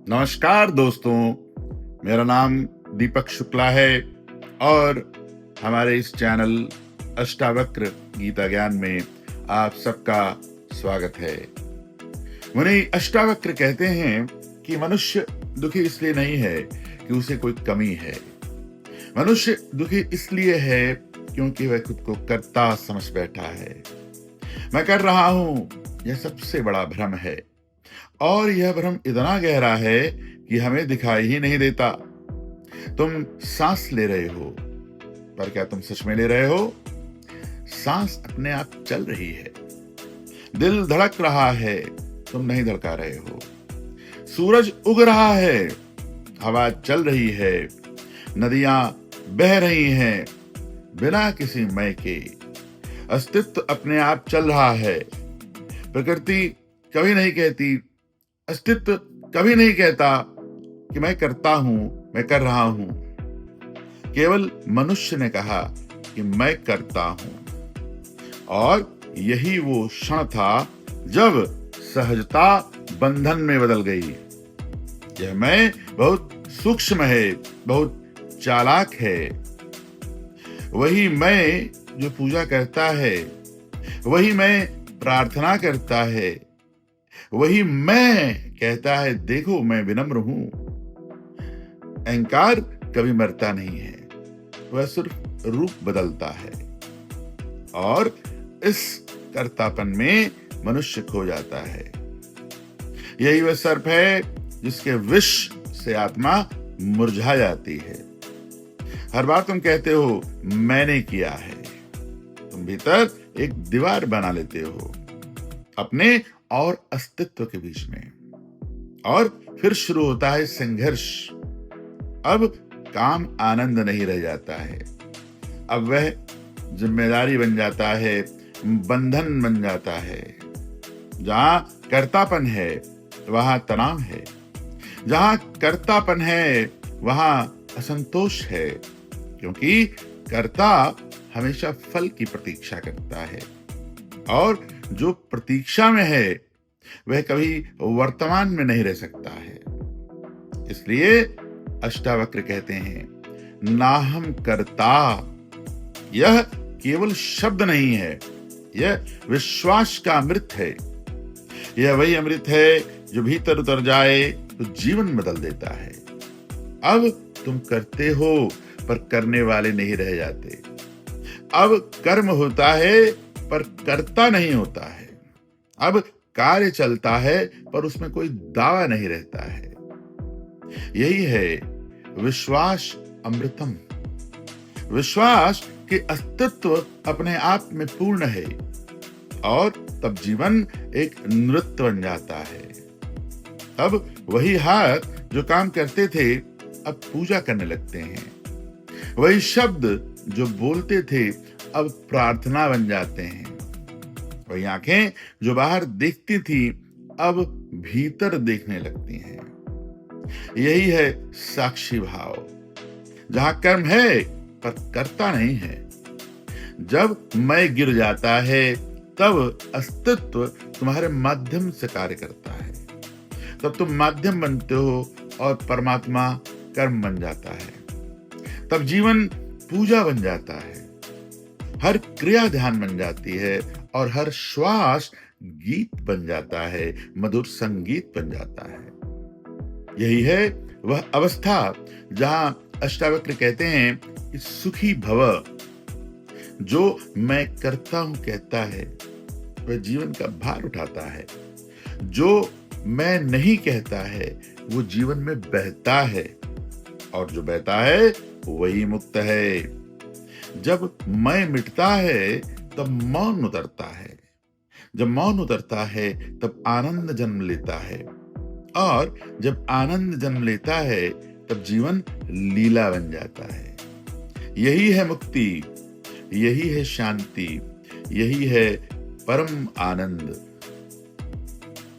नमस्कार दोस्तों, मेरा नाम दीपक शुक्ला है और हमारे इस चैनल अष्टावक्र गीता ज्ञान में आप सबका स्वागत है। मुनि अष्टावक्र कहते हैं कि मनुष्य दुखी इसलिए नहीं है कि उसे कोई कमी है। मनुष्य दुखी इसलिए है क्योंकि वह खुद को कर्ता समझ बैठा है। मैं कर रहा हूं, यह सबसे बड़ा भ्रम है और यह भ्रम इतना गहरा है कि हमें दिखाई ही नहीं देता। तुम सांस ले रहे हो, पर क्या तुम सच में ले रहे हो? सांस अपने आप चल रही है। दिल धड़क रहा है, तुम नहीं धड़का रहे हो। सूरज उग रहा है, हवा चल रही है, नदियां बह रही हैं बिना किसी मय के। अस्तित्व अपने आप चल रहा है। प्रकृति कभी नहीं कहती, अस्तित्व कभी नहीं कहता कि मैं करता हूं, मैं कर रहा हूं। केवल मनुष्य ने कहा कि मैं करता हूं। और यही वो क्षण था जब सहजता बंधन में बदल गई। यह मैं बहुत सूक्ष्म है, बहुत चालाक है। वही मैं जो पूजा करता है, वही मैं प्रार्थना करता है, वही मैं कहता है देखो मैं विनम्र हूं। अहंकार कभी मरता नहीं है, वह सिर्फ रूप बदलता है और इस कर्तापन में मनुष्य खो जाता है। यही वह सर्प है जिसके विष से आत्मा मुरझा जाती है। हर बार तुम कहते हो मैंने किया है, तुम भीतर एक दीवार बना लेते हो अपने और अस्तित्व के बीच में। और फिर शुरू होता है संघर्ष। अब काम आनंद नहीं रह जाता है, अब वह जिम्मेदारी बन जाता है, बंधन बन जाता है। जहां कर्तापन है वहां तनाव है, जहां कर्तापन है वहां असंतोष है, क्योंकि कर्ता हमेशा फल की प्रतीक्षा करता है और जो प्रतीक्षा में है वह कभी वर्तमान में नहीं रह सकता है। इसलिए अष्टावक्र कहते हैं नाहम कर्ता। यह केवल शब्द नहीं है, यह विश्वास का अमृत है। यह वही अमृत है जो भीतर उतर जाए तो जीवन बदल देता है। अब तुम करते हो पर करने वाले नहीं रह जाते। अब कर्म होता है पर कर्ता नहीं होता है। अब कार्य चलता है पर उसमें कोई दावा नहीं रहता है। यही है विश्वास अमृतम। विश्वास के अस्तित्व अपने आप में पूर्ण है और तब जीवन एक नृत्य बन जाता है। अब वही हाथ जो काम करते थे अब पूजा करने लगते हैं। वही शब्द जो बोलते थे अब प्रार्थना बन जाते हैं। वही आंखें जो बाहर देखती थी अब भीतर देखने लगती हैं। यही है साक्षी भाव, जहां कर्म है पर कर्ता नहीं है। जब मैं गिर जाता है तब अस्तित्व तुम्हारे माध्यम से कार्य करता है। तब तुम माध्यम बनते हो और परमात्मा कर्म बन जाता है। तब जीवन पूजा बन जाता है, हर क्रिया ध्यान बन जाती है और हर श्वास गीत बन जाता है, मधुर संगीत बन जाता है। यही है वह अवस्था जहां अष्टावक्र कहते हैं कि सुखी भव। जो मैं करता हूं कहता है वह जीवन का भार उठाता है। जो मैं नहीं कहता है वो जीवन में बहता है और जो बहता है वही मुक्त है। जब मैं मिटता है तब मौन उतरता है। जब मौन उतरता है तब आनंद जन्म लेता है और जब आनंद जन्म लेता है तब जीवन लीला बन जाता है। यही है मुक्ति, यही है शांति, यही है परम आनंद।